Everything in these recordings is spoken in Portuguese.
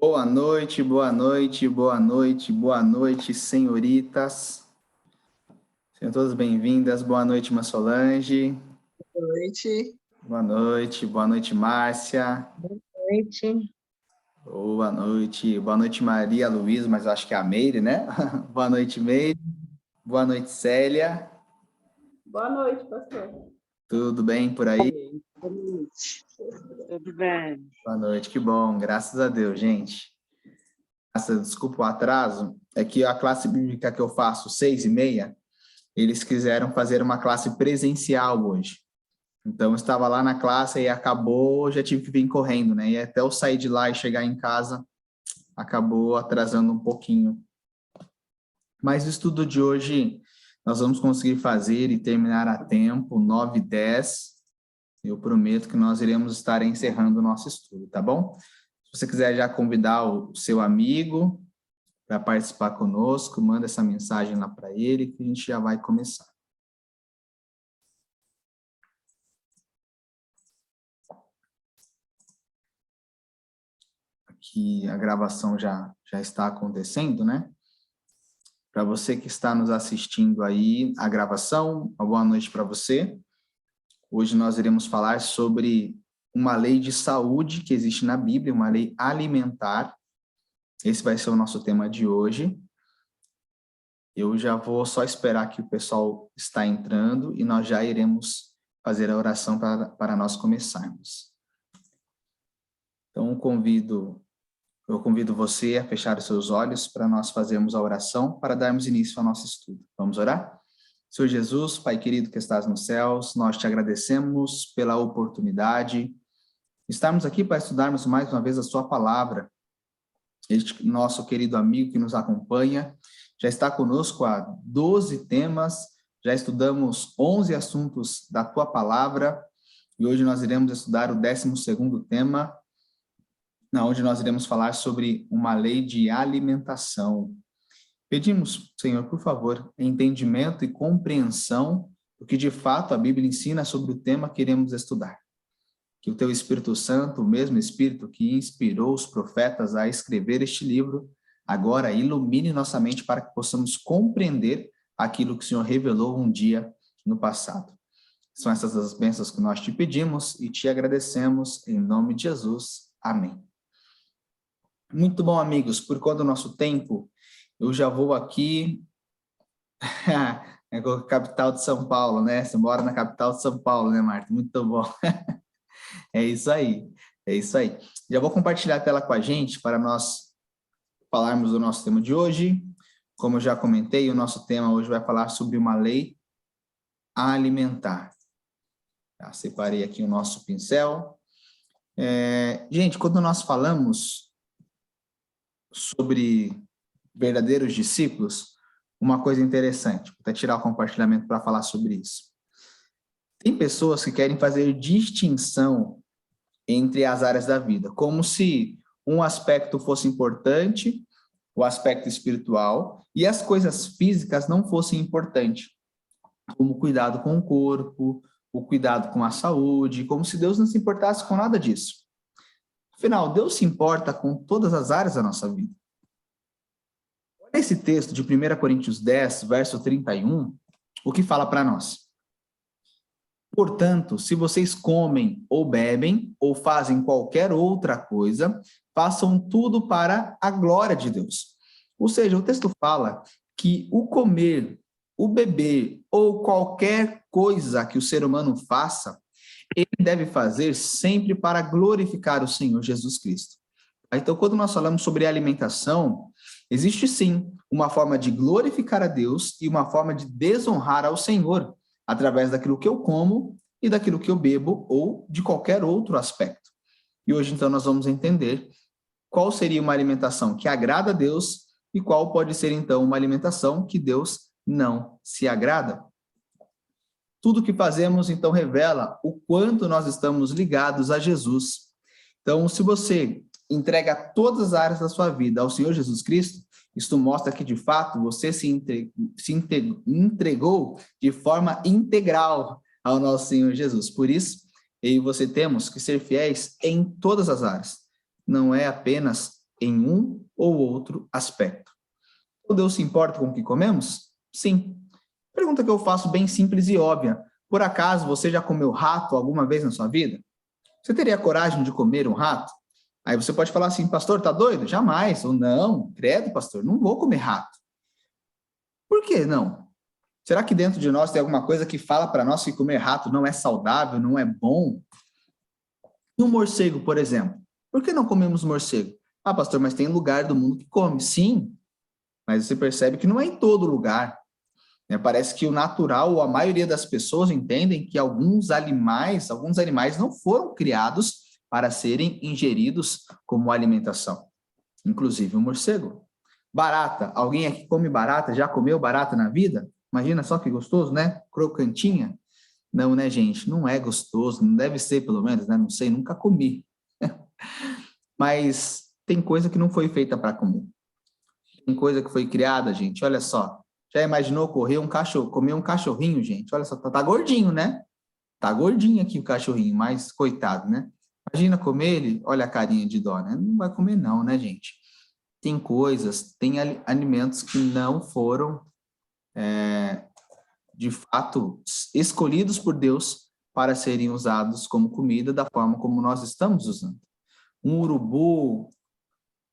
Boa noite, boa noite, boa noite, boa noite, senhoritas. Sejam todas bem-vindas. Boa noite, Solange. Boa noite. Boa noite, Márcia. Boa noite. Boa noite, Maria Luísa, mas eu acho que é a Meire, né? Boa noite, Meire. Boa noite, Célia. Boa noite, pastor. Tudo bem por aí? Boa noite. Tudo bem? Boa noite, que bom, graças a Deus, gente. Desculpa o atraso, é que a classe bíblica que eu faço, 6h30, eles quiseram fazer uma classe presencial hoje. Então, eu estava lá na classe e acabou, já tive que vir correndo, né? E até eu sair de lá e chegar em casa, acabou atrasando um pouquinho. Mas o estudo de hoje, nós vamos conseguir fazer e terminar a tempo, 9h10. Eu prometo que nós iremos estar encerrando o nosso estudo, tá bom? Se você quiser já convidar o seu amigo para participar conosco, manda essa mensagem lá para ele, que a gente já vai começar. Aqui a gravação já está acontecendo, né? Para você que está nos assistindo aí, a gravação, uma boa noite para você. Hoje nós iremos falar sobre uma lei de saúde que existe na Bíblia, uma lei alimentar. Esse vai ser o nosso tema de hoje. Eu já vou só esperar que o pessoal está entrando e nós já iremos fazer a oração para nós começarmos. Então, eu convido você a fechar os seus olhos para nós fazermos a oração, para darmos início ao nosso estudo. Vamos orar? Senhor Jesus, Pai querido que estás nos céus, nós te agradecemos pela oportunidade de estarmos aqui para estudarmos mais uma vez a sua palavra. Este nosso querido amigo que nos acompanha já está conosco há 12 temas, já estudamos 11 assuntos da tua palavra e hoje nós iremos estudar o 12º tema, onde nós iremos falar sobre uma lei de alimentação. Pedimos, Senhor, por favor, entendimento e compreensão do que de fato a Bíblia ensina sobre o tema que iremos estudar. Que o teu Espírito Santo, o mesmo Espírito que inspirou os profetas a escrever este livro, agora ilumine nossa mente para que possamos compreender aquilo que o Senhor revelou um dia no passado. São essas as bênçãos que nós te pedimos e te agradecemos em nome de Jesus. Amém. Muito bom, amigos, por conta do nosso tempo, eu já vou aqui, é a capital de São Paulo, né? Você mora na capital de São Paulo, né, Marta? Muito bom. É isso aí, é isso aí. Já vou compartilhar a tela com a gente para nós falarmos do nosso tema de hoje. Como eu já comentei, o nosso tema hoje vai falar sobre uma lei alimentar. Já separei aqui o nosso pincel. Gente, quando nós falamos sobre verdadeiros discípulos, uma coisa interessante, vou até tirar o compartilhamento para falar sobre isso. Tem pessoas que querem fazer distinção entre as áreas da vida, como se um aspecto fosse importante, o aspecto espiritual, e as coisas físicas não fossem importantes, como o cuidado com o corpo, o cuidado com a saúde, como se Deus não se importasse com nada disso. Afinal, Deus se importa com todas as áreas da nossa vida. Olha esse texto de 1 Coríntios 10, verso 31, o que fala para nós. Portanto, se vocês comem ou bebem ou fazem qualquer outra coisa, façam tudo para a glória de Deus. Ou seja, o texto fala que o comer, o beber ou qualquer coisa que o ser humano faça, ele deve fazer sempre para glorificar o Senhor Jesus Cristo. Então, quando nós falamos sobre alimentação, existe sim uma forma de glorificar a Deus e uma forma de desonrar ao Senhor, através daquilo que eu como e daquilo que eu bebo ou de qualquer outro aspecto. E hoje, então, nós vamos entender qual seria uma alimentação que agrada a Deus e qual pode ser, então, uma alimentação que Deus não se agrada. Tudo que fazemos, então, revela o quanto nós estamos ligados a Jesus. Então, se você entrega todas as áreas da sua vida ao Senhor Jesus Cristo, isto mostra que, de fato, você se entregou de forma integral ao nosso Senhor Jesus. Por isso, eu e você temos que ser fiéis em todas as áreas. Não é apenas em um ou outro aspecto. Deus se importa com o que comemos? Sim. Pergunta que eu faço bem simples e óbvia. Por acaso você já comeu rato alguma vez na sua vida? Você teria coragem de comer um rato? Aí você pode falar assim, pastor, tá doido? Jamais. Ou não, credo, pastor, não vou comer rato. Por que não? Será que dentro de nós tem alguma coisa que fala para nós que comer rato não é saudável, não é bom? E um morcego, por exemplo? Por que não comemos morcego? Ah, pastor, mas tem lugar do mundo que come. Sim, mas você percebe que não é em todo lugar. Parece que o natural, ou a maioria das pessoas entendem que alguns animais não foram criados para serem ingeridos como alimentação. Inclusive o morcego. Barata. Alguém aqui come barata? Já comeu barata na vida? Imagina só que gostoso, né? Crocantinha. Não, né, gente? Não é gostoso. Não deve ser, pelo menos, né? Não sei, nunca comi. Mas tem coisa que não foi feita para comer. Tem coisa que foi criada, gente. Olha só. Já imaginou comer um cachorrinho, gente? Olha só, tá gordinho, né? Tá gordinho aqui o cachorrinho, mas coitado, né? Imagina comer ele, olha a carinha de dó, né? Não vai comer não, né, gente? Tem coisas, tem alimentos que não foram, de fato, escolhidos por Deus para serem usados como comida da forma como nós estamos usando. Um urubu,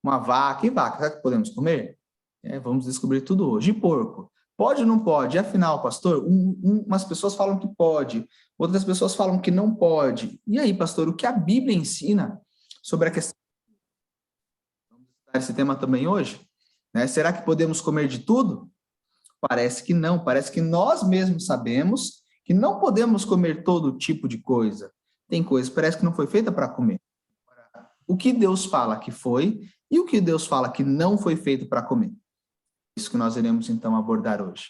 uma vaca, e vaca, será que podemos comer? Vamos descobrir tudo hoje. E porco? Pode ou não pode? E afinal, pastor, umas pessoas falam que pode, outras pessoas falam que não pode. E aí, pastor, o que a Bíblia ensina sobre a questão? Vamos estudar esse tema também hoje? Será que podemos comer de tudo? Parece que não. Parece que nós mesmos sabemos que não podemos comer todo tipo de coisa. Tem coisa que parece que não foi feita para comer. O que Deus fala que foi e o que Deus fala que não foi feito para comer. Isso que nós iremos, então, abordar hoje.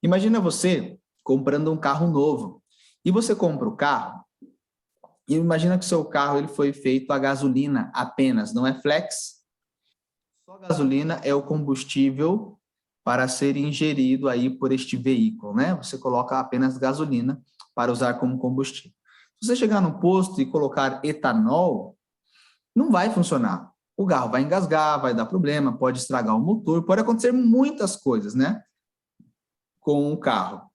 Imagina você comprando um carro novo. E você compra o carro, e imagina que o seu carro ele foi feito a gasolina apenas, não é flex. Só a gasolina é o combustível para ser ingerido aí por este veículo, né? Você coloca apenas gasolina para usar como combustível. Se você chegar no posto e colocar etanol, não vai funcionar. O carro vai engasgar, vai dar problema, pode estragar o motor, pode acontecer muitas coisas, né? Com o carro.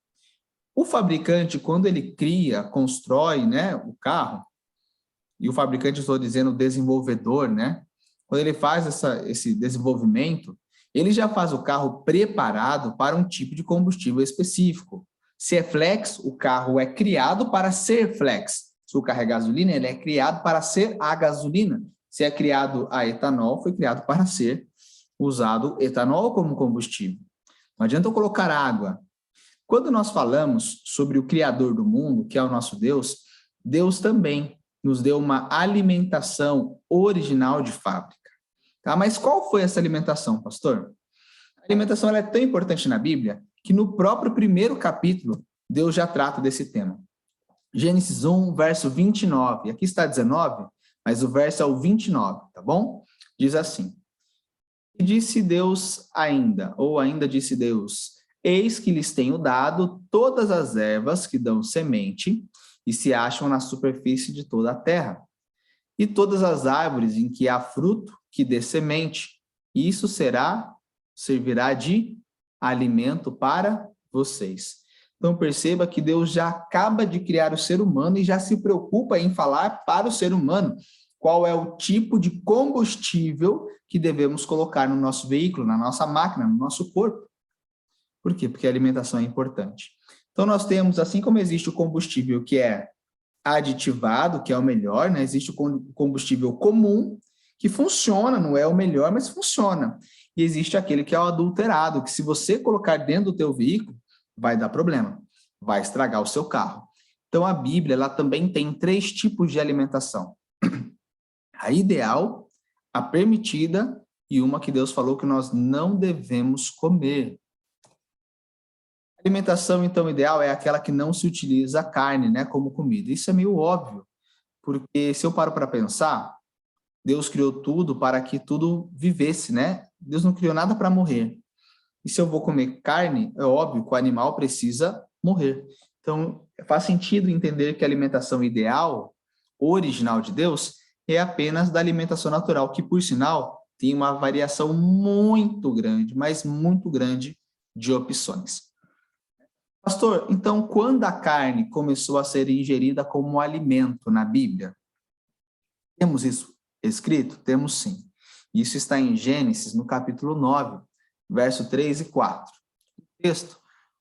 O fabricante, quando ele cria, constrói, né, o carro, e o fabricante, estou dizendo, o desenvolvedor, né? Quando ele faz esse desenvolvimento, ele já faz o carro preparado para um tipo de combustível específico. Se é flex, o carro é criado para ser flex. Se o carro é gasolina, ele é criado para ser a gasolina. Se é criado a etanol, foi criado para ser usado etanol como combustível. Não adianta eu colocar água. Quando nós falamos sobre o Criador do mundo, que é o nosso Deus, Deus também nos deu uma alimentação original de fábrica. Tá? Mas qual foi essa alimentação, pastor? A alimentação ela é tão importante na Bíblia que no próprio primeiro capítulo, Deus já trata desse tema. Gênesis 1, verso 29. Aqui está 19, mas o verso é o 29, tá bom? Diz assim: E disse Deus ainda, ou ainda disse Deus, eis que lhes tenho dado todas as ervas que dão semente e se acham na superfície de toda a terra, e todas as árvores em que há fruto que dê semente, e isso servirá de alimento para vocês. Então perceba que Deus já acaba de criar o ser humano e já se preocupa em falar para o ser humano qual é o tipo de combustível que devemos colocar no nosso veículo, na nossa máquina, no nosso corpo. Por quê? Porque a alimentação é importante. Então nós temos, assim como existe o combustível que é aditivado, que é o melhor, né? Existe o combustível comum, que funciona, não é o melhor, mas funciona. E existe aquele que é o adulterado, que se você colocar dentro do teu veículo, vai dar problema, vai estragar o seu carro. Então, a Bíblia, ela também tem 3 tipos de alimentação. A ideal, a permitida e uma que Deus falou que nós não devemos comer. A alimentação, então, ideal é aquela que não se utiliza a carne, né, como comida. Isso é meio óbvio, porque se eu paro para pensar, Deus criou tudo para que tudo vivesse, né? Deus não criou nada para morrer. E se eu vou comer carne, é óbvio que o animal precisa morrer. Então, faz sentido entender que a alimentação ideal, original de Deus, é apenas da alimentação natural, que, por sinal, tem uma variação muito grande, mas muito grande de opções. Pastor, então quando a carne começou a ser ingerida como alimento na Bíblia? Temos isso escrito? Temos sim. Isso está em Gênesis, no capítulo 9, verso 3 e 4. O texto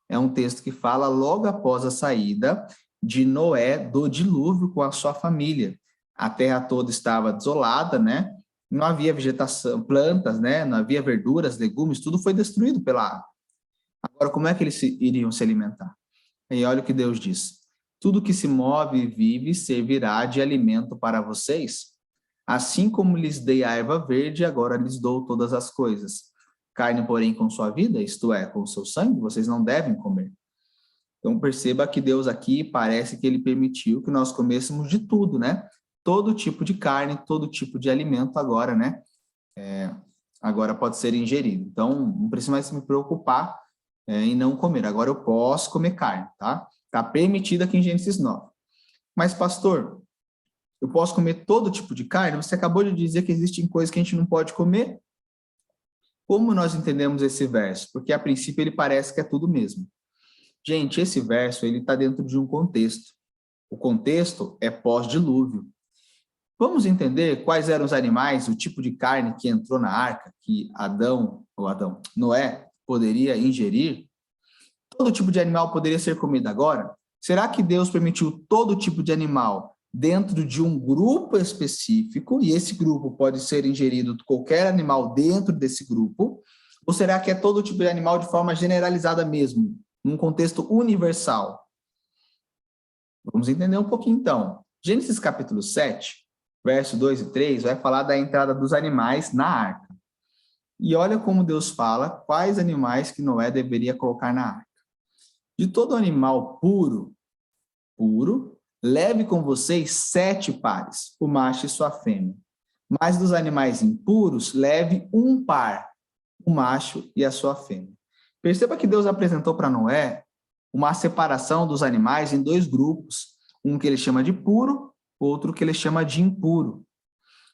é um texto que fala logo após a saída de Noé do dilúvio com a sua família. A terra toda estava desolada, né? Não havia vegetação, plantas, né? Não havia verduras, legumes, tudo foi destruído pela água. Agora, como é que eles iriam se alimentar? E olha o que Deus diz. Tudo que se move e vive servirá de alimento para vocês. Assim como lhes dei a erva verde, agora lhes dou todas as coisas. Carne, porém, com sua vida, isto é, com seu sangue, vocês não devem comer. Então, perceba que Deus aqui parece que ele permitiu que nós comêssemos de tudo, né? Todo tipo de carne, todo tipo de alimento agora, né? Agora pode ser ingerido. Então, não precisa mais me preocupar em não comer. Agora eu posso comer carne, tá? Está permitido aqui em Gênesis 9. Mas, pastor, eu posso comer todo tipo de carne? Você acabou de dizer que existem coisas que a gente não pode comer. Como nós entendemos esse verso? Porque, a princípio, ele parece que é tudo mesmo. Gente, esse verso ele está dentro de um contexto. O contexto é pós-dilúvio. Vamos entender quais eram os animais, o tipo de carne que entrou na arca, que Noé poderia ingerir? Todo tipo de animal poderia ser comido agora? Será que Deus permitiu todo tipo de animal dentro de um grupo específico, e esse grupo pode ser ingerido qualquer animal dentro desse grupo? Ou será que é todo tipo de animal de forma generalizada mesmo, num contexto universal? Vamos entender um pouquinho então. Gênesis capítulo 7, verso 2 e 3, vai falar da entrada dos animais na arca. E olha como Deus fala quais animais que Noé deveria colocar na arca. De todo animal puro, leve com vocês 7 pares, o macho e sua fêmea. Mas dos animais impuros, leve um par, o macho e a sua fêmea. Perceba que Deus apresentou para Noé uma separação dos animais em 2 grupos, um que ele chama de puro, outro que ele chama de impuro.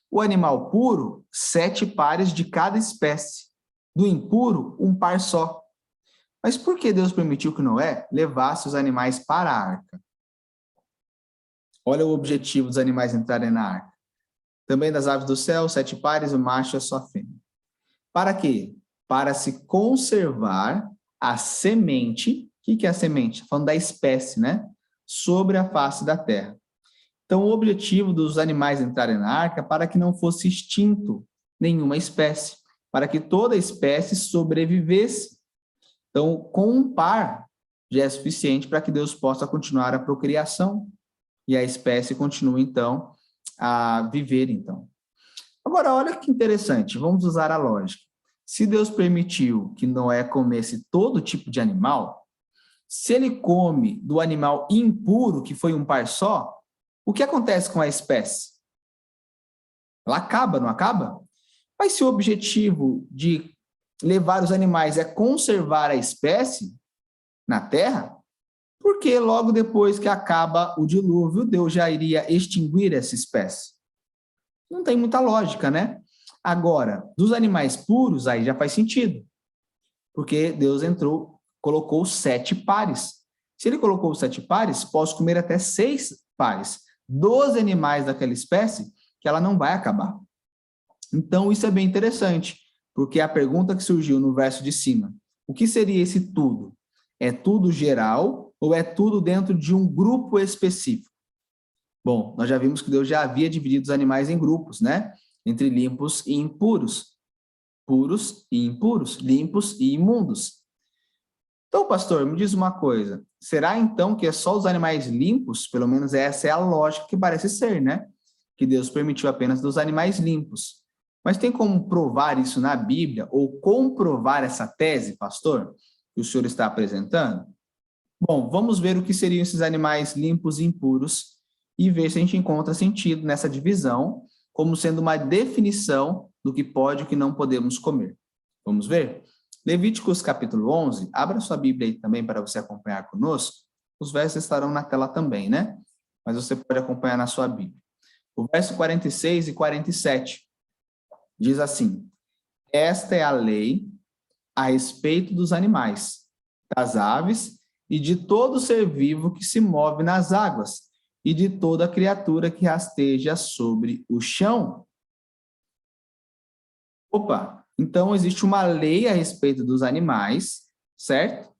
O animal puro, 7 pares de cada espécie. Do impuro, um par só. Mas por que Deus permitiu que Noé levasse os animais para a arca? Olha o objetivo dos animais entrarem na arca. Também das aves do céu, 7 pares, o macho e a sua fêmea. Para quê? Para se conservar a semente. O que é a semente? Falando da espécie, né? Sobre a face da terra. Então, o objetivo dos animais entrarem na arca é para que não fosse extinto nenhuma espécie, para que toda espécie sobrevivesse. Então, com um par já é suficiente para que Deus possa continuar a procriação e a espécie continue, então, a viver, então. Agora, olha que interessante, vamos usar a lógica. Se Deus permitiu que Noé comesse todo tipo de animal, se ele come do animal impuro, que foi um par só, o que acontece com a espécie? Ela acaba, não acaba? Mas se o objetivo de levar os animais é conservar a espécie na Terra, por que logo depois que acaba o dilúvio, Deus já iria extinguir essa espécie? Não tem muita lógica, né? Agora, dos animais puros, aí já faz sentido. Porque Deus colocou 7 pares. Se ele colocou 7 pares, posso comer até 6 pares. 12 animais daquela espécie que ela não vai acabar. Então, isso é bem interessante, porque a pergunta que surgiu no verso de cima, o que seria esse tudo? É tudo geral ou é tudo dentro de um grupo específico? Bom, nós já vimos que Deus já havia dividido os animais em grupos, né? Entre limpos e impuros, puros e impuros, limpos e imundos. Então, pastor, me diz uma coisa, será então que é só os animais limpos? Pelo menos essa é a lógica que parece ser, né? Que Deus permitiu apenas dos animais limpos. Mas tem como provar isso na Bíblia ou comprovar essa tese, pastor, que o senhor está apresentando? Bom, vamos ver o que seriam esses animais limpos e impuros e ver se a gente encontra sentido nessa divisão, como sendo uma definição do que pode e o que não podemos comer. Vamos ver? Levíticos capítulo 11, abra sua Bíblia aí também para você acompanhar conosco. Os versos estarão na tela também, né? Mas você pode acompanhar na sua Bíblia. O verso 46 e 47 diz assim: esta é a lei a respeito dos animais, das aves e de todo ser vivo que se move nas águas e de toda criatura que rasteja sobre o chão. Opa, então existe uma lei a respeito dos animais, certo?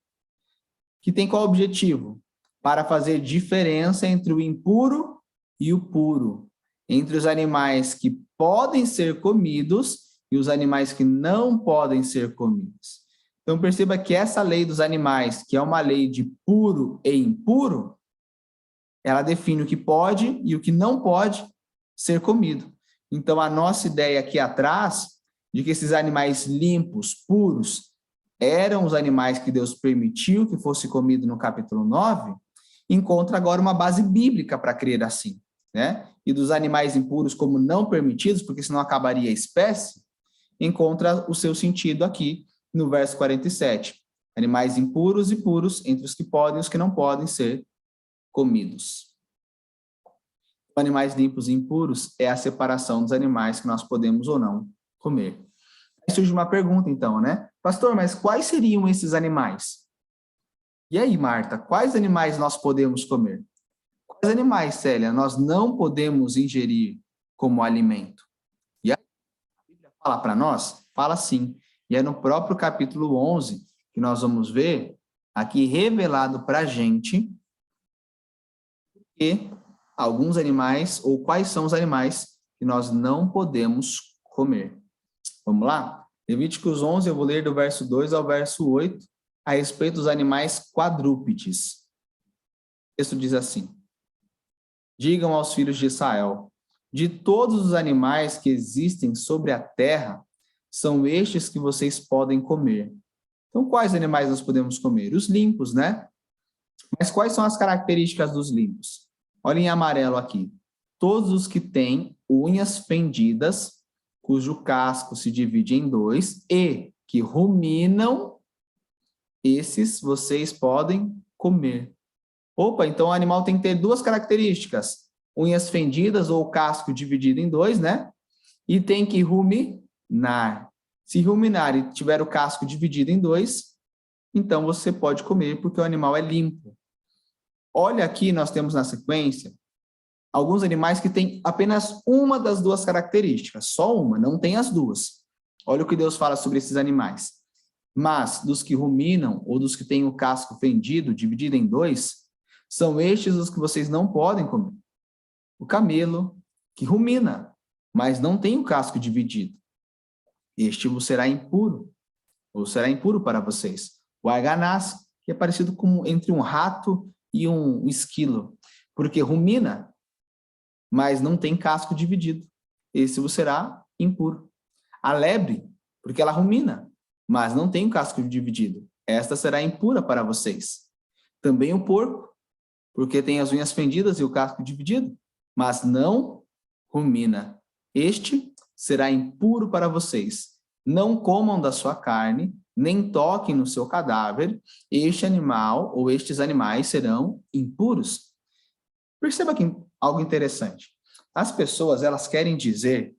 Que tem qual objetivo? Para fazer diferença entre o impuro e o puro, entre os animais que podem ser comidos e os animais que não podem ser comidos. Então perceba que essa lei dos animais, que é uma lei de puro e impuro, ela define o que pode e o que não pode ser comido. Então a nossa ideia aqui atrás, de que esses animais limpos, puros, eram os animais que Deus permitiu que fosse comido no capítulo 9, encontra agora uma base bíblica para crer assim, né? E dos animais impuros como não permitidos, porque senão acabaria a espécie, encontra o seu sentido aqui no verso 47. Animais impuros e puros, entre os que podem e os que não podem ser comidos. Animais limpos e impuros é a separação dos animais que nós podemos ou não comer. Aí surge uma pergunta, então, né? Pastor, mas quais seriam esses animais? E aí, Marta, quais animais nós podemos comer? Quais animais, Célia, nós não podemos ingerir como alimento? E a Bíblia fala para nós? Fala sim. E é no próprio capítulo 11 que nós vamos ver aqui revelado para a gente que alguns animais, ou quais são os animais que nós não podemos comer. Vamos lá? Levíticos 11, eu vou ler do verso 2 ao verso 8, a respeito dos animais quadrúpedes. O texto diz assim: digam aos filhos de Israel, de todos os animais que existem sobre a terra, são estes que vocês podem comer. Então, quais animais nós podemos comer? Os limpos, né? Mas quais são as características dos limpos? Olhem em amarelo aqui. Todos os que têm unhas fendidas, cujo casco se divide em dois, e que ruminam, esses vocês podem comer. Opa, então o animal tem que ter duas características: unhas fendidas ou casco dividido em dois, né? E tem que ruminar. Se ruminar e tiver o casco dividido em dois, então você pode comer, porque o animal é limpo. Olha aqui, nós temos na sequência alguns animais que têm apenas uma das duas características, só uma, não tem as duas. Olha o que Deus fala sobre esses animais. Mas dos que ruminam, ou dos que têm o casco fendido, dividido em dois, são estes os que vocês não podem comer. O camelo, que rumina, mas não tem o casco dividido. Este vos será impuro, ou será impuro para vocês. O arganaz, que é parecido com entre um rato e um esquilo, porque rumina, mas não tem casco dividido. Esse vos será impuro. A lebre, porque ela rumina, mas não tem o casco dividido. Esta será impura para vocês. Também o porco, porque tem as unhas fendidas e o casco dividido, mas não rumina. Este será impuro para vocês. Não comam da sua carne, nem toquem no seu cadáver. Este animal ou estes animais serão impuros. Perceba aqui algo interessante. As pessoas, elas querem dizer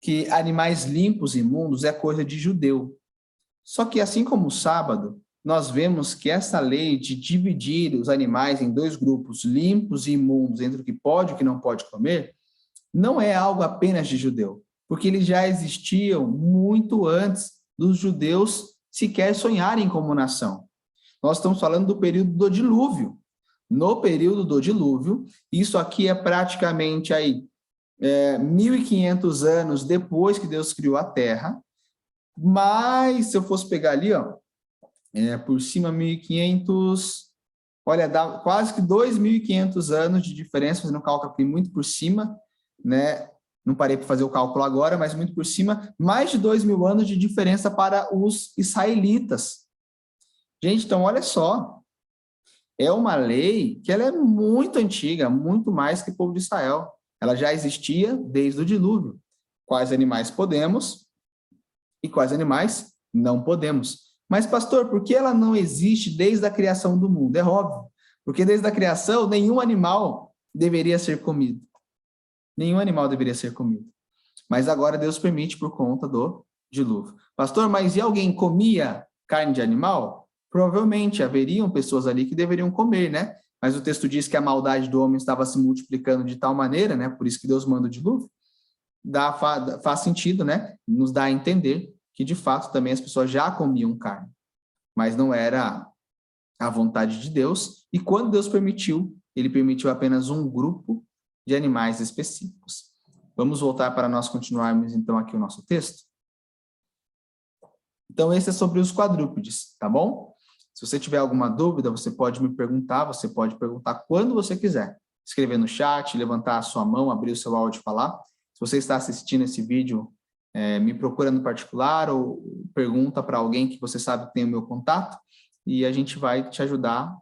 que animais limpos e imundos é coisa de judeu. Só que, assim como o sábado, nós vemos que essa lei de dividir os animais em dois grupos, limpos e imundos, entre o que pode e o que não pode comer, não é algo apenas de judeu, porque eles já existiam muito antes dos judeus sequer sonharem como nação. Nós estamos falando do período do dilúvio. No período do dilúvio, isso aqui é praticamente aí 1.500 anos depois que Deus criou a Terra, mas se eu fosse pegar ali, ó, por cima 1.500, olha, dá quase que 2.500 anos de diferença, fazendo um cálculo aqui muito por cima, né? Não parei para fazer o cálculo agora, mas muito por cima, mais de 2.000 anos de diferença para os israelitas. Gente, então olha só, é uma lei que ela é muito antiga, muito mais que o povo de Israel. Ela já existia desde o dilúvio. Quais animais podemos e quais animais não podemos. Mas, pastor, por que ela não existe desde a criação do mundo? É óbvio, porque desde a criação nenhum animal deveria ser comido. Nenhum animal deveria ser comido. Mas agora Deus permite por conta do dilúvio. Pastor, mas e alguém comia carne de animal? Provavelmente haveriam pessoas ali que deveriam comer, né? Mas o texto diz que a maldade do homem estava se multiplicando de tal maneira, né? Por isso que Deus manda o dilúvio. Faz sentido, né? Nos dá a entender que, de fato, também as pessoas já comiam carne. Mas não era a vontade de Deus. E quando Deus permitiu, ele permitiu apenas um grupo de animais específicos. Vamos voltar para nós continuarmos, então, aqui o nosso texto? Então, esse é sobre os quadrúpedes, tá bom? Se você tiver alguma dúvida, você pode me perguntar, você pode perguntar quando você quiser. Escrever no chat, levantar a sua mão, abrir o seu áudio e falar. Se você está assistindo esse vídeo, me procura no particular ou pergunta para alguém que você sabe que tem o meu contato e a gente vai te ajudar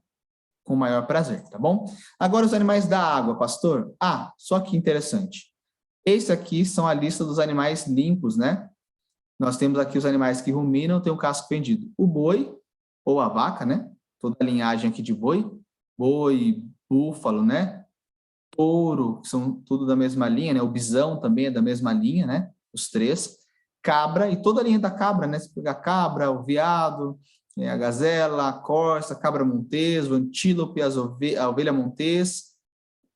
com o maior prazer, tá bom? Agora os animais da água, pastor. Só que interessante. Esse aqui são a lista dos animais limpos, né? Nós temos aqui os animais que ruminam, tem o casco fendido. O boi, ou a vaca, né? Toda a linhagem aqui de boi. Boi, búfalo, né? Touro, que são tudo da mesma linha, né? O bisão também é da mesma linha, né? Os três. Cabra, e toda a linha da cabra, né? Se pegar a cabra, o veado, a gazela, a corça, a cabra montês, o antílope, a ovelha montês,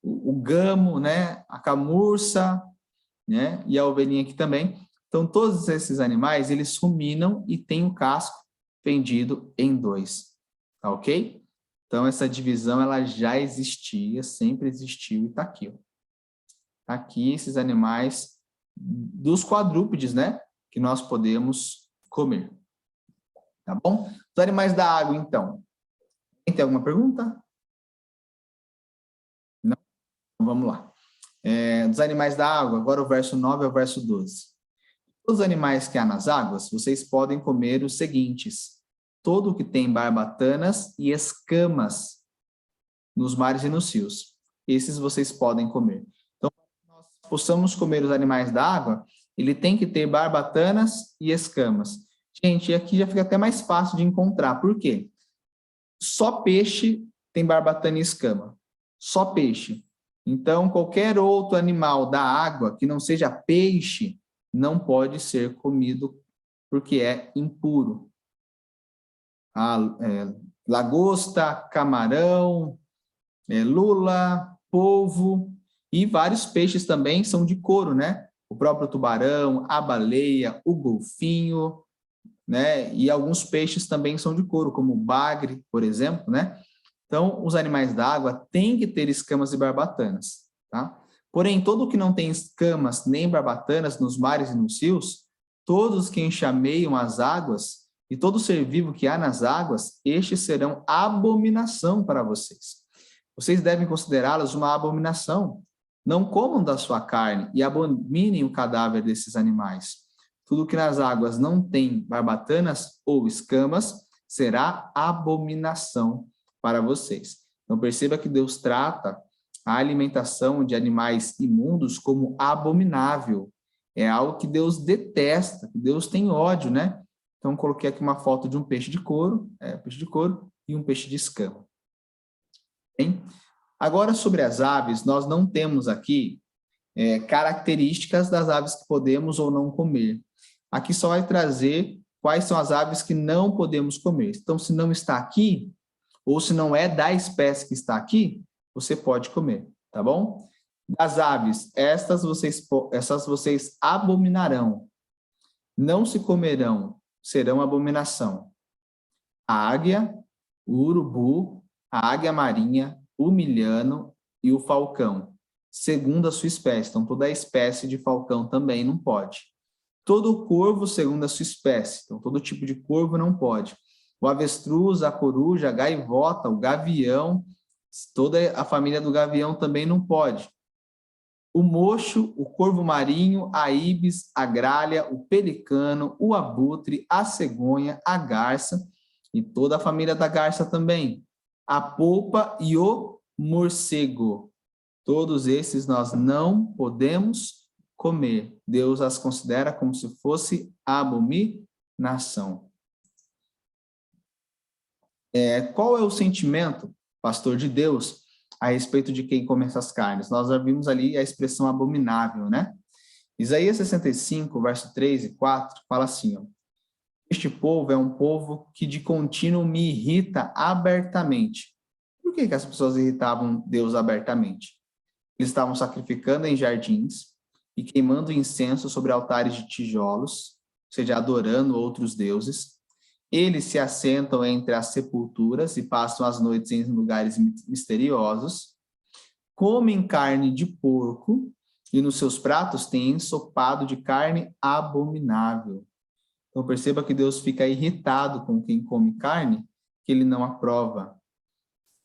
o gamo, né? A camurça, né? E a ovelhinha aqui também. Então, todos esses animais, eles ruminam e têm o casco fendido em dois, tá ok? Então, essa divisão, ela já existia, sempre existiu e está aqui, ó. Tá aqui esses animais dos quadrúpedes, né? Que nós podemos comer, tá bom? Os animais da água, então. Tem alguma pergunta? Não? Então, vamos lá. Dos animais da água, agora o verso 9 ao verso 12. Os animais que há nas águas, vocês podem comer os seguintes: todo o que tem barbatanas e escamas nos mares e nos rios. Esses vocês podem comer. Então, para que nós possamos comer os animais da água, ele tem que ter barbatanas e escamas. Gente, aqui já fica até mais fácil de encontrar. Por quê? Só peixe tem barbatana e escama. Só peixe. Então, qualquer outro animal da água que não seja peixe não pode ser comido porque é impuro. Lagosta, camarão, lula, polvo e vários peixes também são de couro, né? O próprio tubarão, a baleia, o golfinho, né? E alguns peixes também são de couro, como o bagre, por exemplo, né? Então, os animais da água têm que ter escamas e barbatanas, tá? Porém, todo o que não tem escamas nem barbatanas nos mares e nos rios, todos que enxameiam as águas e todo ser vivo que há nas águas, estes serão abominação para vocês. Vocês devem considerá-los uma abominação. Não comam da sua carne e abominem o cadáver desses animais. Tudo que nas águas não tem barbatanas ou escamas será abominação para vocês. Então, perceba que Deus trata a alimentação de animais imundos como abominável. É algo que Deus detesta, que Deus tem ódio, né? Então, coloquei aqui uma foto de um peixe de couro, e um peixe de escama. Bem? Agora, sobre as aves, nós não temos aqui características das aves que podemos ou não comer. Aqui só vai trazer quais são as aves que não podemos comer. Então, se não está aqui, ou se não é da espécie que está aqui, você pode comer, tá bom? Das aves, essas vocês abominarão. Não se comerão, serão abominação. A águia, o urubu, a águia marinha, o milhano e o falcão, segundo a sua espécie. Então, toda a espécie de falcão também não pode. Todo corvo, segundo a sua espécie. Então, todo tipo de corvo não pode. O avestruz, a coruja, a gaivota, o gavião, toda a família do gavião também não pode. O mocho, o corvo marinho, a ibis, a gralha, o pelicano, o abutre, a cegonha, a garça e toda a família da garça também. A polpa e o morcego. Todos esses nós não podemos comer. Deus as considera como se fosse abominação. Qual é o sentimento, pastor, de Deus a respeito de quem come essas carnes? Nós já vimos ali a expressão abominável, né? Isaías 65, verso 3 e 4, fala assim, ó, este povo é um povo que de contínuo me irrita abertamente. Por que as pessoas irritavam Deus abertamente? Eles estavam sacrificando em jardins e queimando incenso sobre altares de tijolos, ou seja, adorando outros deuses. Eles se assentam entre as sepulturas e passam as noites em lugares misteriosos, comem carne de porco e nos seus pratos têm ensopado de carne abominável. Então perceba que Deus fica irritado com quem come carne que ele não aprova.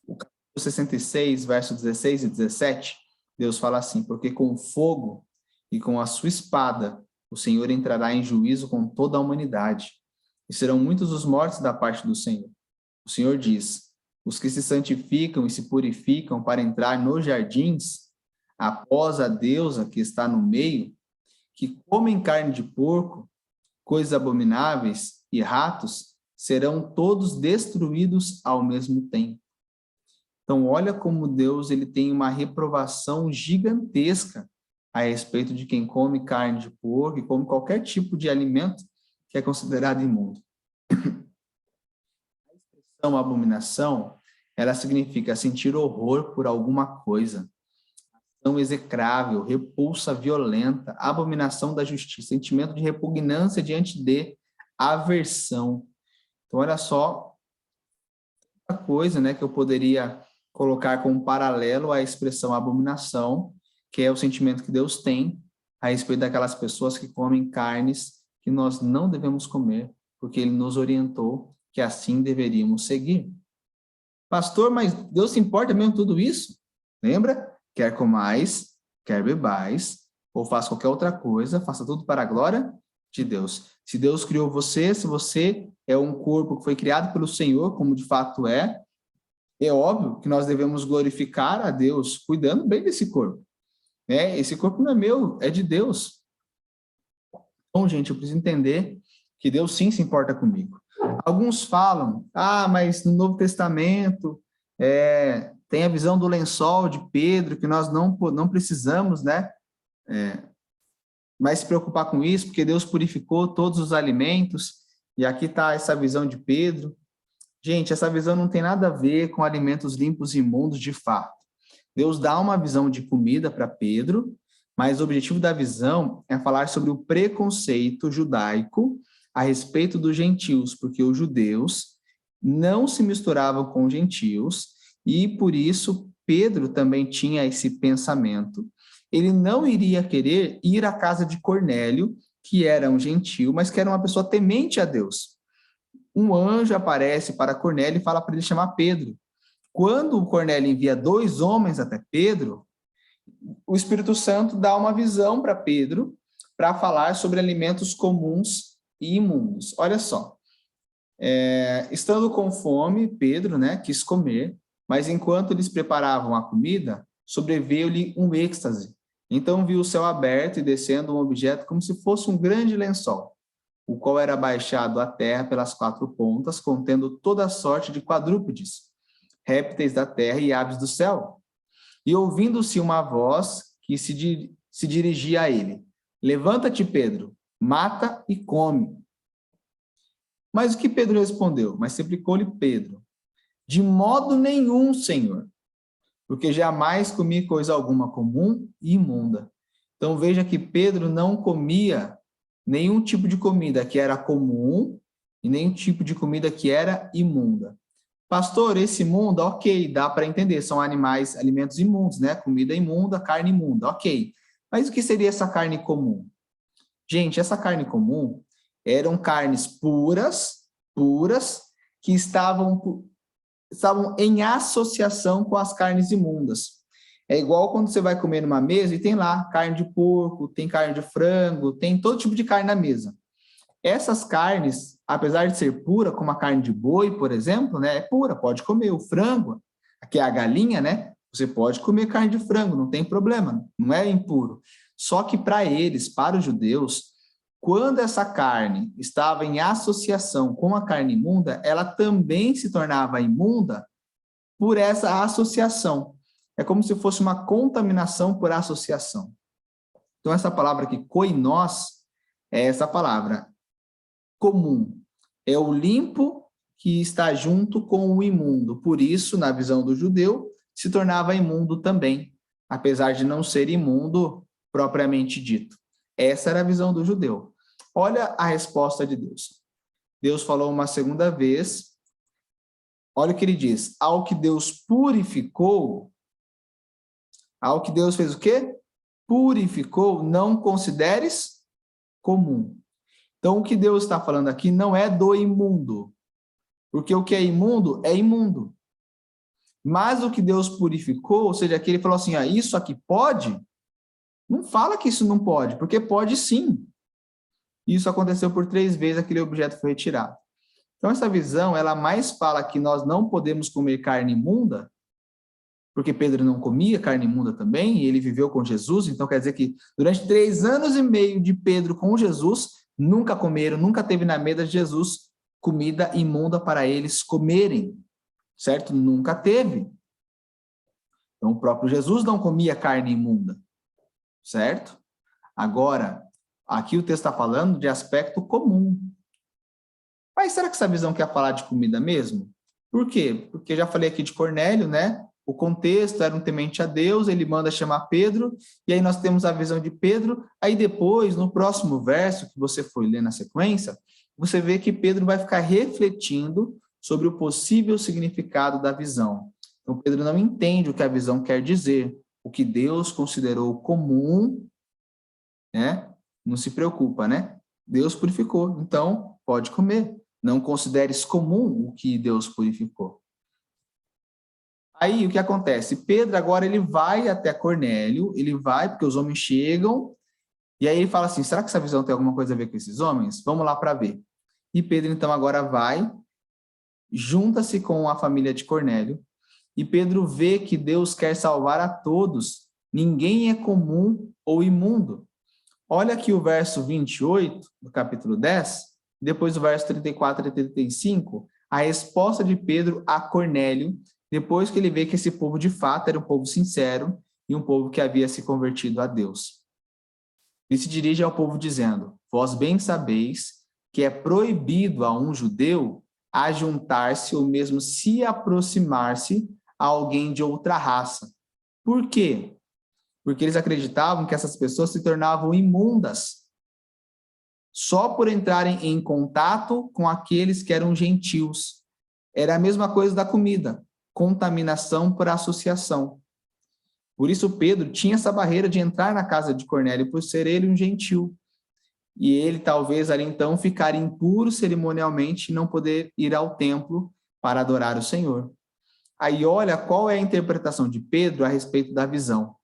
O capítulo 66, versos 16 e 17, Deus fala assim, porque com fogo e com a sua espada o Senhor entrará em juízo com toda a humanidade, e serão muitos os mortos da parte do Senhor. O Senhor diz, os que se santificam e se purificam para entrar nos jardins, após a deusa que está no meio, que comem carne de porco, coisas abomináveis e ratos, serão todos destruídos ao mesmo tempo. Então, olha como Deus ele tem uma reprovação gigantesca a respeito de quem come carne de porco e come qualquer tipo de alimento que é considerado imundo. A expressão abominação, ela significa sentir horror por alguma coisa, ação execrável, repulsa violenta, abominação da justiça, sentimento de repugnância diante de aversão. Então, olha só a coisa, né, que eu poderia colocar como paralelo à expressão abominação, que é o sentimento que Deus tem a respeito daquelas pessoas que comem carnes que nós não devemos comer, porque Ele nos orientou que assim deveríamos seguir. Pastor, mas Deus se importa mesmo tudo isso? Lembra? Quer comais, quer bebais, ou faça qualquer outra coisa, faça tudo para a glória de Deus. Se Deus criou você, se você é um corpo que foi criado pelo Senhor, como de fato é óbvio que nós devemos glorificar a Deus, cuidando bem desse corpo. Né? Esse corpo não é meu, é de Deus. Então, gente, eu preciso entender que Deus sim se importa comigo. Alguns falam, mas no Novo Testamento tem a visão do lençol de Pedro, que nós não precisamos, né? Mais se preocupar com isso, porque Deus purificou todos os alimentos, e aqui está essa visão de Pedro. Gente, essa visão não tem nada a ver com alimentos limpos e imundos de fato. Deus dá uma visão de comida para Pedro, mas o objetivo da visão é falar sobre o preconceito judaico a respeito dos gentios, porque os judeus não se misturavam com os gentios, e por isso Pedro também tinha esse pensamento. Ele não iria querer ir à casa de Cornélio, que era um gentio, mas que era uma pessoa temente a Deus. Um anjo aparece para Cornélio e fala para ele chamar Pedro. Quando o Cornélio envia 2 homens até Pedro, o Espírito Santo dá uma visão para Pedro para falar sobre alimentos comuns e imundos. Olha só, estando com fome, Pedro, né, quis comer, mas enquanto eles preparavam a comida, sobreveio-lhe um êxtase. Então viu o céu aberto e descendo um objeto como se fosse um grande lençol, o qual era baixado à terra pelas 4 pontas, contendo toda a sorte de quadrúpedes, répteis da terra e aves do céu. E ouvindo-se uma voz que se dirigia a ele, levanta-te, Pedro, mata e come. Mas o que Pedro respondeu? Mas replicou-lhe Pedro, de modo nenhum, Senhor, porque jamais comi coisa alguma comum e imunda. Então veja que Pedro não comia nenhum tipo de comida que era comum e nenhum tipo de comida que era imunda. Pastor, esse imunda, ok, dá para entender, são alimentos imundos, né? Comida imunda, carne imunda, ok. Mas o que seria essa carne comum? Gente, essa carne comum eram carnes puras, que estavam em associação com as carnes imundas. É igual quando você vai comer numa mesa e tem lá carne de porco, tem carne de frango, tem todo tipo de carne na mesa. Essas carnes, apesar de ser pura, como a carne de boi, por exemplo, né, é pura, pode comer. O frango, que é a galinha, né, você pode comer carne de frango, não tem problema, não é impuro. Só que para eles, para os judeus, quando essa carne estava em associação com a carne imunda, ela também se tornava imunda por essa associação. É como se fosse uma contaminação por associação. Então, essa palavra aqui, koinós, é essa palavra comum. É o limpo que está junto com o imundo. Por isso, na visão do judeu, se tornava imundo também, apesar de não ser imundo propriamente dito. Essa era a visão do judeu. Olha a resposta de Deus. Deus falou uma segunda vez. Olha o que ele diz. Ao que Deus purificou, ao que Deus fez o quê? Purificou, não consideres comum. Então, o que Deus está falando aqui não é do imundo, porque o que é imundo é imundo. Mas o que Deus purificou, ou seja, aqui ele falou assim, isso aqui pode? Não fala que isso não pode, porque pode sim. Isso aconteceu por 3 vezes, aquele objeto foi retirado. Então, essa visão, ela mais fala que nós não podemos comer carne imunda, porque Pedro não comia carne imunda também, e ele viveu com Jesus, então quer dizer que durante 3 anos e meio de Pedro com Jesus, nunca comeram, nunca teve na mesa de Jesus comida imunda para eles comerem, certo? Nunca teve. Então, o próprio Jesus não comia carne imunda, certo? Agora, aqui o texto está falando de aspecto comum. Mas será que essa visão quer falar de comida mesmo? Por quê? Porque já falei aqui de Cornélio, né? O contexto era um temente a Deus, ele manda chamar Pedro, e aí nós temos a visão de Pedro. Aí depois, no próximo verso, que você foi ler na sequência, você vê que Pedro vai ficar refletindo sobre o possível significado da visão. Então, Pedro não entende o que a visão quer dizer. O que Deus considerou comum, né? Não se preocupa, né? Deus purificou, então pode comer. Não consideres comum o que Deus purificou. Aí, o que acontece? Pedro agora ele vai até Cornélio, ele vai, porque os homens chegam, e aí ele fala assim, será que essa visão tem alguma coisa a ver com esses homens? Vamos lá para ver. E Pedro, então, agora vai, junta-se com a família de Cornélio, e Pedro vê que Deus quer salvar a todos. Ninguém é comum ou imundo. Olha aqui o verso 28 do capítulo 10, depois o verso 34 e 35, a resposta de Pedro a Cornélio, depois que ele vê que esse povo de fato era um povo sincero e um povo que havia se convertido a Deus. Ele se dirige ao povo dizendo, vós bem sabeis que é proibido a um judeu ajuntar-se ou mesmo se aproximar-se a alguém de outra raça. Por quê? Porque eles acreditavam que essas pessoas se tornavam imundas só por entrarem em contato com aqueles que eram gentios. Era a mesma coisa da comida, contaminação por associação. Por isso Pedro tinha essa barreira de entrar na casa de Cornélio, por ser ele um gentil. E ele talvez ali então ficar impuro cerimonialmente e não poder ir ao templo para adorar o Senhor. Aí olha qual é a interpretação de Pedro a respeito da visão.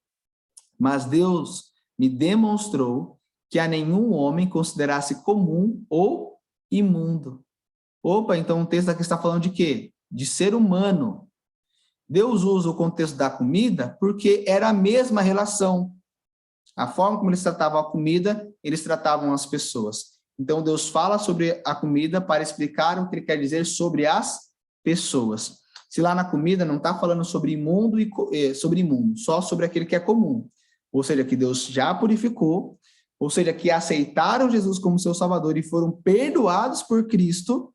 Mas Deus me demonstrou que a nenhum homem considerasse comum ou imundo. Opa, então o texto aqui está falando de quê? De ser humano. Deus usa o contexto da comida porque era a mesma relação. A forma como eles tratavam a comida, eles tratavam as pessoas. Então Deus fala sobre a comida para explicar o que ele quer dizer sobre as pessoas. Se lá na comida não está falando sobre imundo sobre imundo, só sobre aquele que é comum. Ou seja, que Deus já purificou, ou seja, que aceitaram Jesus como seu Salvador e foram perdoados por Cristo,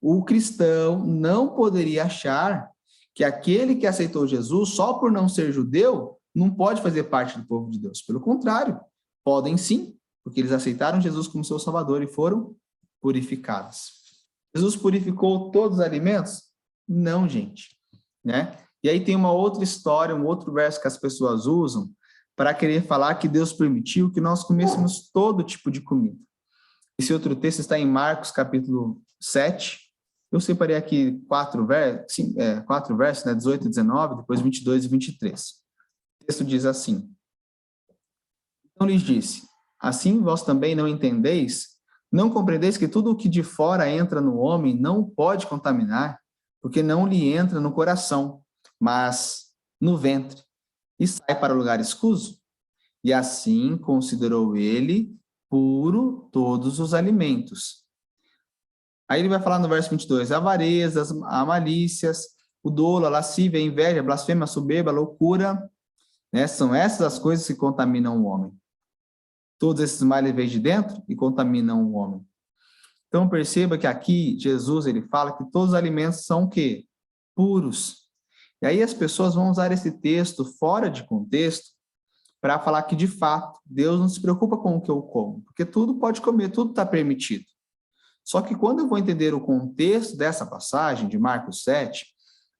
o cristão não poderia achar que aquele que aceitou Jesus, só por não ser judeu, não pode fazer parte do povo de Deus. Pelo contrário, podem sim, porque eles aceitaram Jesus como seu Salvador e foram purificados. Jesus purificou todos os alimentos? Não, gente. Né? E aí tem uma outra história, um outro verso que as pessoas usam para querer falar que Deus permitiu que nós comêssemos todo tipo de comida. Esse outro texto está em Marcos, capítulo 7. Eu separei aqui 4 versos, né? 18 e 19, depois 22 e 23. O texto diz assim, então lhes disse, assim vós também não entendeis, não compreendeis que tudo o que de fora entra no homem não pode contaminar, porque não lhe entra no coração, mas no ventre, e sai para lugar escuso? E assim considerou ele puro todos os alimentos. Aí ele vai falar no verso 22, a avareza, a malícias, o dolo, a lascívia, a inveja, a blasfêmia, a soberba, a loucura, né? São essas as coisas que contaminam o homem. Todos esses males vêm de dentro e contaminam o homem. Então, perceba que aqui, Jesus, ele fala que todos os alimentos são o quê? Puros. E aí as pessoas vão usar esse texto fora de contexto para falar que, de fato, Deus não se preocupa com o que eu como, porque tudo pode comer, tudo está permitido. Só que quando eu vou entender o contexto dessa passagem, de Marcos 7,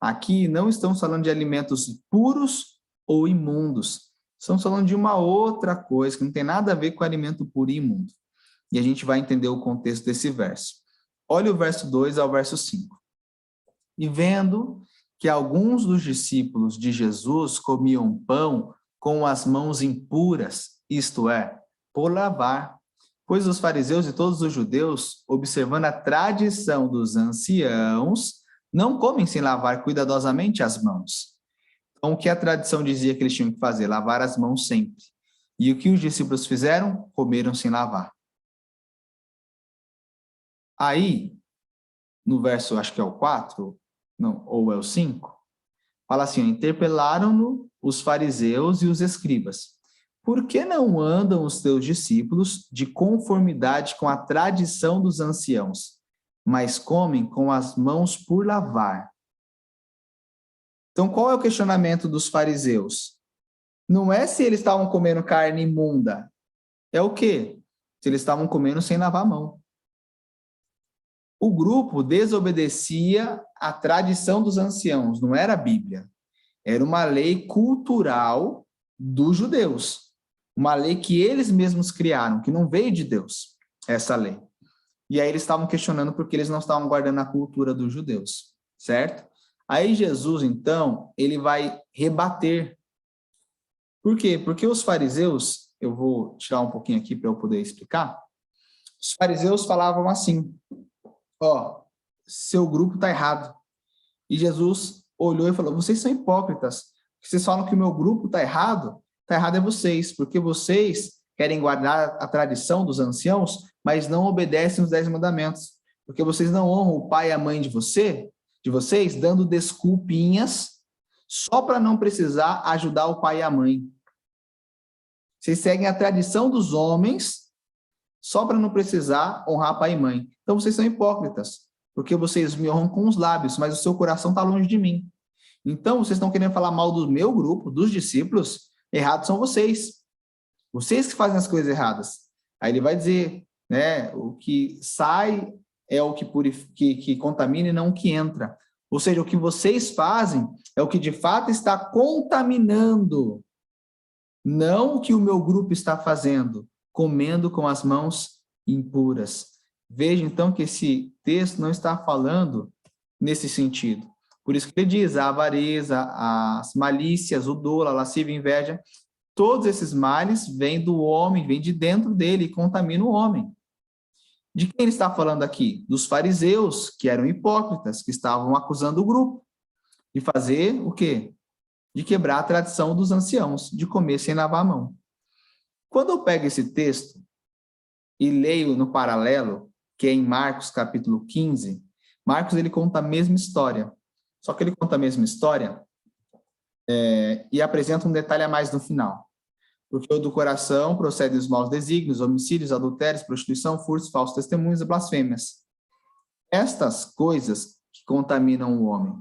aqui não estamos falando de alimentos puros ou imundos. Estamos falando de uma outra coisa, que não tem nada a ver com alimento puro e imundo. E a gente vai entender o contexto desse verso. Olha o verso 2 ao verso 5. E vendo que alguns dos discípulos de Jesus comiam pão com as mãos impuras, isto é, por lavar, pois os fariseus e todos os judeus, observando a tradição dos anciãos, não comem sem lavar cuidadosamente as mãos. Então, o que a tradição dizia que eles tinham que fazer? Lavar as mãos sempre. E o que os discípulos fizeram? Comeram sem lavar. Aí, no verso, acho que é o 4, não, ou é o 5, fala assim, interpelaram-no os fariseus e os escribas. Por que não andam os teus discípulos de conformidade com a tradição dos anciãos, mas comem com as mãos por lavar? Então, qual é o questionamento dos fariseus? Não é se eles estavam comendo carne imunda, é o quê? Se eles estavam comendo sem lavar a mão. O grupo desobedecia a tradição dos anciãos, não era a Bíblia. Era uma lei cultural dos judeus. Uma lei que eles mesmos criaram, que não veio de Deus, essa lei. E aí eles estavam questionando porque eles não estavam guardando a cultura dos judeus, certo? Aí Jesus, então, ele vai rebater. Por quê? Porque os fariseus, eu vou tirar um pouquinho aqui para eu poder explicar. Os fariseus falavam assim, ó, seu grupo está errado. E Jesus olhou e falou, vocês são hipócritas. Vocês falam que o meu grupo está errado é vocês, porque vocês querem guardar a tradição dos anciãos, mas não obedecem os 10 mandamentos. Porque vocês não honram o pai e a mãe de vocês, dando desculpinhas só para não precisar ajudar o pai e a mãe. Vocês seguem a tradição dos homens só para não precisar honrar pai e mãe. Então, vocês são hipócritas, porque vocês me honram com os lábios, mas o seu coração está longe de mim. Então, vocês estão querendo falar mal do meu grupo, dos discípulos, errados são vocês. Vocês que fazem as coisas erradas. Aí ele vai dizer, né, o que sai é o que contamina e não o que entra. Ou seja, o que vocês fazem é o que de fato está contaminando, não o que o meu grupo está fazendo, comendo com as mãos impuras. Veja, então, que esse texto não está falando nesse sentido. Por isso que ele diz, a avareza, as malícias, o dolo, a lascívia, a inveja, todos esses males vêm do homem, vêm de dentro dele e contaminam o homem. De quem ele está falando aqui? Dos fariseus, que eram hipócritas, que estavam acusando o grupo de fazer o quê? De quebrar a tradição dos anciãos, de comer sem lavar a mão. Quando eu pego esse texto e leio no paralelo, que é em Marcos capítulo 15, Marcos ele conta a mesma história, só que ele conta a mesma história e apresenta um detalhe a mais no final. Porque do coração procedem os maus desígnios, homicídios, adultérios, prostituição, furtos, falsos testemunhos e blasfêmias. Estas coisas que contaminam o homem.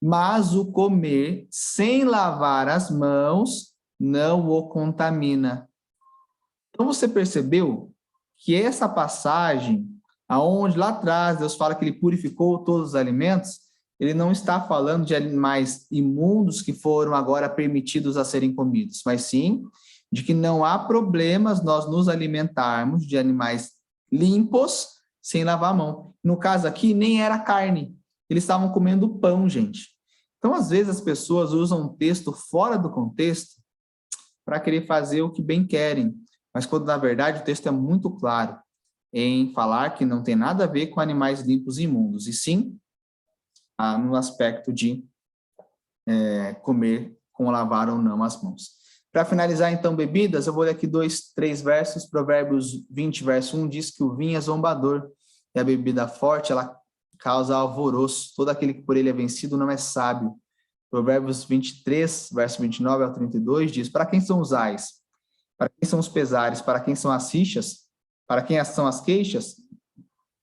Mas o comer sem lavar as mãos não o contamina. Então você percebeu que essa passagem, aonde lá atrás Deus fala que ele purificou todos os alimentos, ele não está falando de animais imundos que foram agora permitidos a serem comidos, mas sim de que não há problemas nós nos alimentarmos de animais limpos sem lavar a mão. No caso aqui, nem era carne. Eles estavam comendo pão, gente. Então, às vezes, as pessoas usam um texto fora do contexto para querer fazer o que bem querem. Mas quando, na verdade, o texto é muito claro em falar que não tem nada a ver com animais limpos e imundos, e sim no aspecto de comer com lavar ou não as mãos. Para finalizar, então, bebidas, eu vou ler aqui 3 versos. Provérbios 20, verso 1, diz que o vinho é zombador e a bebida forte, ela causa alvoroço. Todo aquele que por ele é vencido não é sábio. Provérbios 23, verso 29 ao 32, diz, para quem são os ais? Para quem são os pesares? Para quem são as rixas? Para quem são as queixas?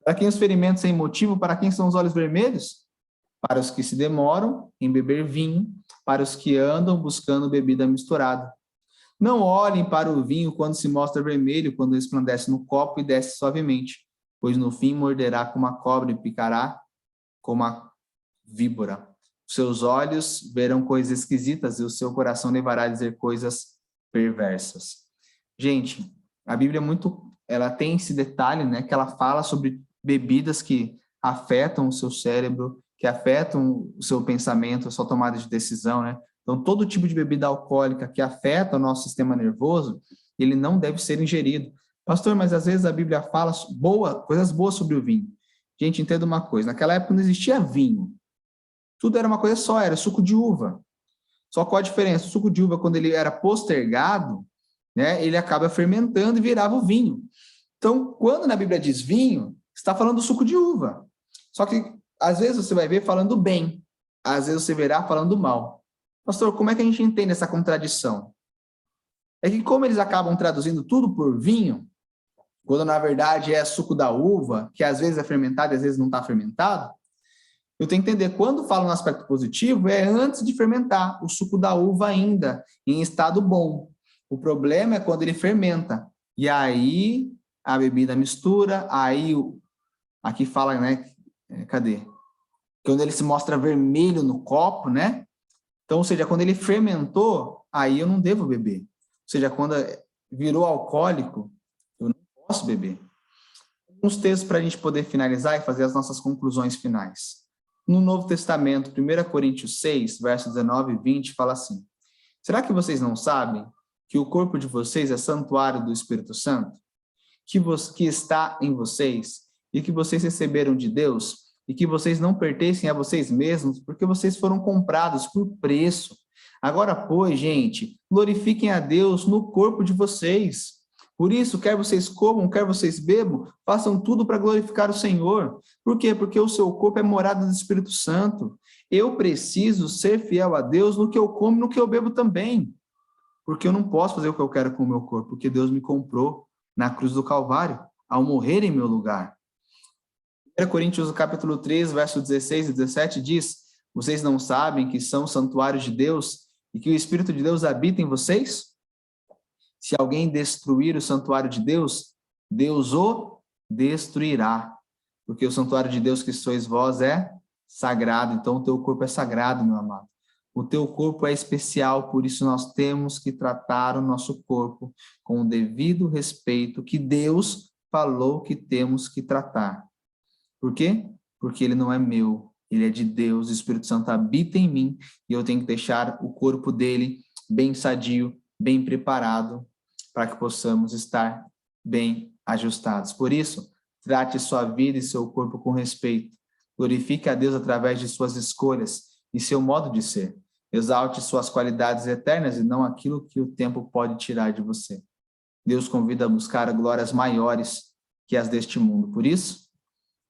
Para quem os ferimentos sem motivo? Para quem são os olhos vermelhos? Para os que se demoram em beber vinho, para os que andam buscando bebida misturada. Não olhem para o vinho quando se mostra vermelho, quando resplandece no copo e desce suavemente, pois no fim morderá como a cobra e picará como a víbora. Seus olhos verão coisas esquisitas e o seu coração levará a dizer coisas perversas. Gente, a Bíblia ela tem esse detalhe, né, que ela fala sobre bebidas que afetam o seu cérebro, que afetam o seu pensamento, a sua tomada de decisão, né? Então, todo tipo de bebida alcoólica que afeta o nosso sistema nervoso, ele não deve ser ingerido. Pastor, mas às vezes a Bíblia fala coisas boas sobre o vinho. Gente, entenda uma coisa, naquela época não existia vinho. Tudo era uma coisa só, era suco de uva. Só qual a diferença? O suco de uva, quando ele era postergado, né, ele acaba fermentando e virava o vinho. Então, quando na Bíblia diz vinho, está falando do suco de uva. Só que, às vezes, você vai ver falando bem. Às vezes, você verá falando mal. Pastor, como é que a gente entende essa contradição? É que como eles acabam traduzindo tudo por vinho, quando na verdade é suco da uva, que às vezes é fermentado e às vezes não está fermentado, eu tenho que entender, quando falo no aspecto positivo, é antes de fermentar, o suco da uva ainda, em estado bom. O problema é quando ele fermenta. E aí a bebida mistura, aí aqui fala, né? Cadê? Quando ele se mostra vermelho no copo, né? Então, ou seja, quando ele fermentou, aí eu não devo beber. Ou seja, quando virou alcoólico, eu não posso beber. Uns textos para a gente poder finalizar e fazer as nossas conclusões finais. No Novo Testamento, 1 Coríntios 6, versos 19 e 20, fala assim: será que vocês não sabem que o corpo de vocês é santuário do Espírito Santo, que está em vocês, e que vocês receberam de Deus, e que vocês não pertencem a vocês mesmos, porque vocês foram comprados por preço? Agora, pois, gente, glorifiquem a Deus no corpo de vocês. Por isso, quer vocês comam, quer vocês bebam, façam tudo para glorificar o Senhor. Por quê? Porque o seu corpo é morada do Espírito Santo. Eu preciso ser fiel a Deus no que eu como e no que eu bebo também. Porque eu não posso fazer o que eu quero com o meu corpo, porque Deus me comprou na cruz do Calvário, ao morrer em meu lugar. 1 Coríntios, capítulo 3, versos 16 e 17 diz: vocês não sabem que são santuários de Deus e que o Espírito de Deus habita em vocês? Se alguém destruir o santuário de Deus, Deus o destruirá. Porque o santuário de Deus que sois vós é sagrado. Então, o teu corpo é sagrado, meu amado. O teu corpo é especial, por isso nós temos que tratar o nosso corpo com o devido respeito que Deus falou que temos que tratar. Por quê? Porque ele não é meu, ele é de Deus, o Espírito Santo habita em mim e eu tenho que deixar o corpo dele bem sadio, bem preparado, para que possamos estar bem ajustados. Por isso, trate sua vida e seu corpo com respeito. Glorifique a Deus através de suas escolhas e seu modo de ser. Exalte suas qualidades eternas e não aquilo que o tempo pode tirar de você. Deus convida a buscar glórias maiores que as deste mundo. Por isso,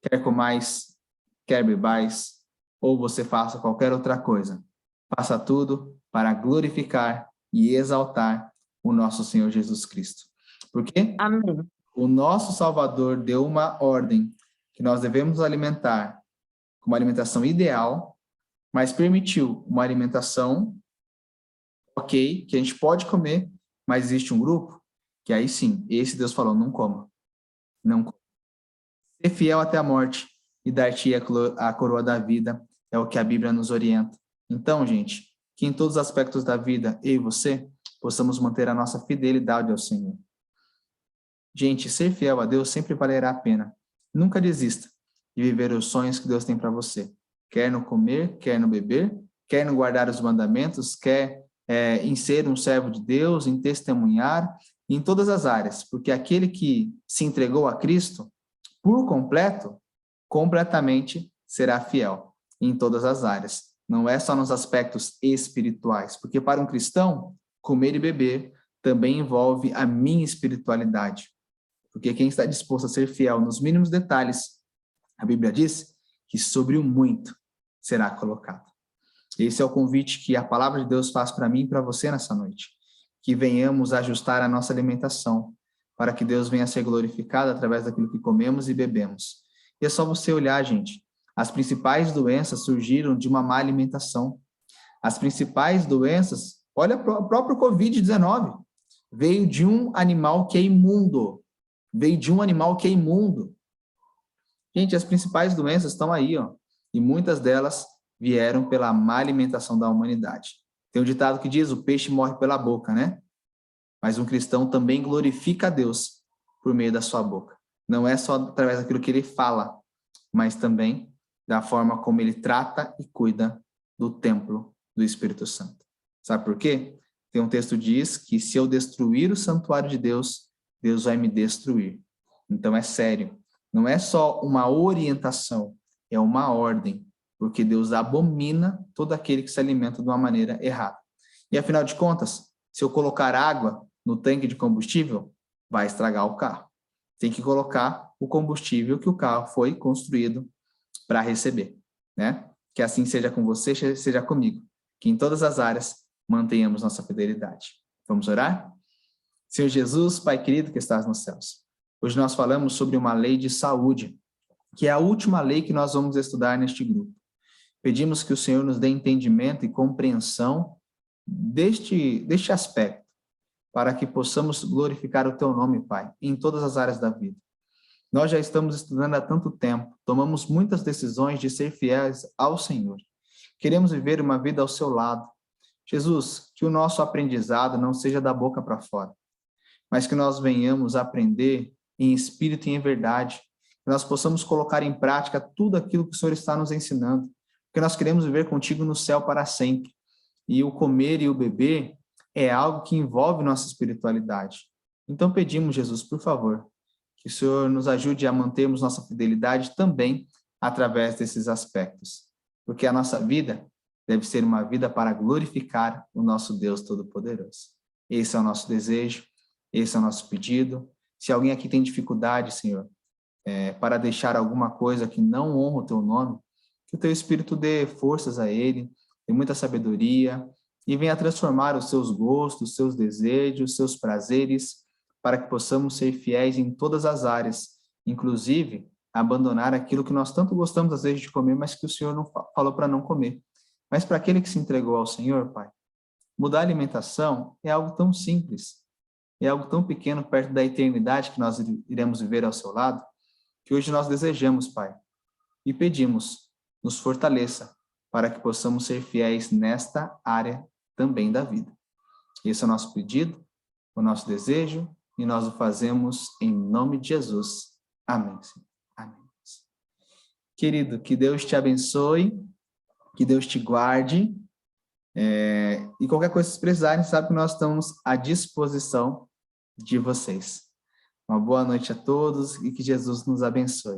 quer comais, quer bebais, ou você faça qualquer outra coisa, faça tudo para glorificar e exaltar o nosso Senhor Jesus Cristo. Porque Amém. o nosso Salvador deu uma ordem que nós devemos alimentar com uma alimentação ideal, mas permitiu uma alimentação ok, que a gente pode comer, mas existe um grupo que aí sim, esse Deus falou, não coma. Não coma. Ser fiel até a morte e dar-te a coroa da vida é o que a Bíblia nos orienta. Então, gente, que em todos os aspectos da vida, eu e você, possamos manter a nossa fidelidade ao Senhor. Gente, ser fiel a Deus sempre valerá a pena. Nunca desista de viver os sonhos que Deus tem para você. Quer no comer, quer no beber, quer no guardar os mandamentos, quer em ser um servo de Deus, em testemunhar, em todas as áreas. Porque aquele que se entregou a Cristo, por completo, completamente será fiel em todas as áreas. Não é só nos aspectos espirituais. Porque para um cristão, comer e beber também envolve a minha espiritualidade. Porque quem está disposto a ser fiel nos mínimos detalhes, a Bíblia diz que sobre o muito será colocado. Esse é o convite que a palavra de Deus faz para mim e para você nessa noite. que venhamos ajustar a nossa alimentação, para que Deus venha a ser glorificado através daquilo que comemos e bebemos. E é só você olhar, gente, as principais doenças surgiram de uma má alimentação. As principais doenças, olha o próprio Covid-19, veio de um animal que é imundo. Veio de um animal que é imundo. Gente, as principais doenças estão aí, ó, e muitas delas vieram pela má alimentação da humanidade. Tem um ditado que diz, o peixe morre pela boca, né? Mas um cristão também glorifica a Deus por meio da sua boca. Não é só através daquilo que ele fala, mas também da forma como ele trata e cuida do templo do Espírito Santo. Sabe por quê? Tem um texto que diz que se eu destruir o santuário de Deus, Deus vai me destruir. Então é sério. Não é só uma orientação, é uma ordem, porque Deus abomina todo aquele que se alimenta de uma maneira errada. E afinal de contas, se eu colocar água no tanque de combustível, vai estragar o carro. Tem que colocar o combustível que o carro foi construído para receber, né? Que assim seja com você, seja comigo. Que em todas as áreas mantenhamos nossa fidelidade. Vamos orar? Senhor Jesus, Pai querido que estás nos céus, hoje nós falamos sobre uma lei de saúde, que é a última lei que nós vamos estudar neste grupo. Pedimos que o Senhor nos dê entendimento e compreensão deste aspecto, para que possamos glorificar o Teu nome, Pai, em todas as áreas da vida. Nós já estamos estudando há tanto tempo, tomamos muitas decisões de ser fiéis ao Senhor. Queremos viver uma vida ao seu lado. Jesus, que o nosso aprendizado não seja da boca para fora, mas que nós venhamos a aprender em espírito e em verdade, que nós possamos colocar em prática tudo aquilo que o Senhor está nos ensinando, porque nós queremos viver contigo no céu para sempre. E o comer e o beber é algo que envolve nossa espiritualidade. Então pedimos, Jesus, por favor, que o Senhor nos ajude a mantermos nossa fidelidade também através desses aspectos, porque a nossa vida deve ser uma vida para glorificar o nosso Deus Todo-Poderoso. Esse é o nosso desejo, esse é o nosso pedido. Se alguém aqui tem dificuldade, Senhor, para deixar alguma coisa que não honra o Teu nome, que o Teu Espírito dê forças a ele, dê muita sabedoria, e venha transformar os seus gostos, os seus desejos, os seus prazeres, para que possamos ser fiéis em todas as áreas, inclusive abandonar aquilo que nós tanto gostamos às vezes de comer, mas que o Senhor não falou para não comer. Mas para aquele que se entregou ao Senhor, Pai, mudar a alimentação é algo tão simples, é algo tão pequeno perto da eternidade que nós iremos viver ao seu lado, que hoje nós desejamos, Pai, e pedimos, nos fortaleça, para que possamos ser fiéis nesta área também da vida. Esse é o nosso pedido, o nosso desejo, e nós o fazemos em nome de Jesus. Amém. Amém. Querido, que Deus te abençoe, que Deus te guarde, e qualquer coisa que vocês precisarem, sabe que nós estamos à disposição de vocês. Uma boa noite a todos e que Jesus nos abençoe.